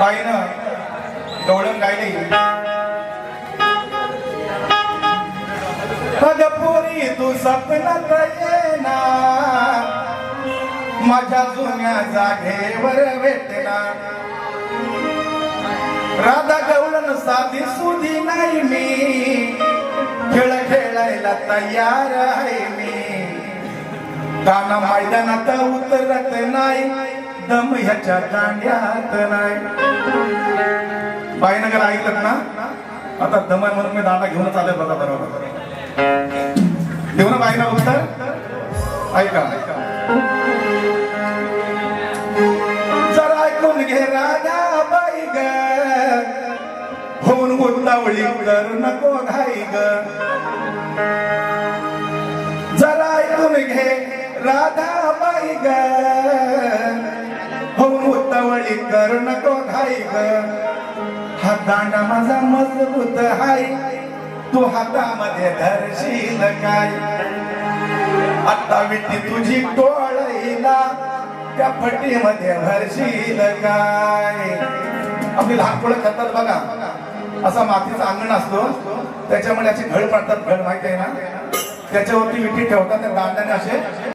बाईनं गवळण गायली. पोरी तू सपनात येना, माझ्या जुन्या जागेवर भेटना. राधा गवळण साधी सुधी नाही मी, खेळ खेळायला तयार आहे मी. काना मैदानात उतरत नाही, दम ह्याच्या दांड्यात नाही. बाईनगर ऐकत ना, आता दमन म्हणून मी दांडा घेऊन चालय बघा. बरोबर देऊ ना बाईना उत्तर. ऐका जरा ऐकून घे राजा बाई ग, होऊन उतावळी कर नको घाई ग. जरा ऐकून घे राधा बाई ग, होऊन उतावळी कर नको घाई ग. हा दांडा माझा मजबूत हाय, तू हातामध्ये धरशील काय. आता विटी तुझी टोळीला, त्या फटीमध्ये भरशील काय. आपली लहान पोळं खातात बघा, असा मातीचा अंगण असतो, त्याच्यामुळे असे घड पडतात. घड माहिती आहे ना, त्याच्यावरती विटी ठेवतात, त्या दांड्याने असे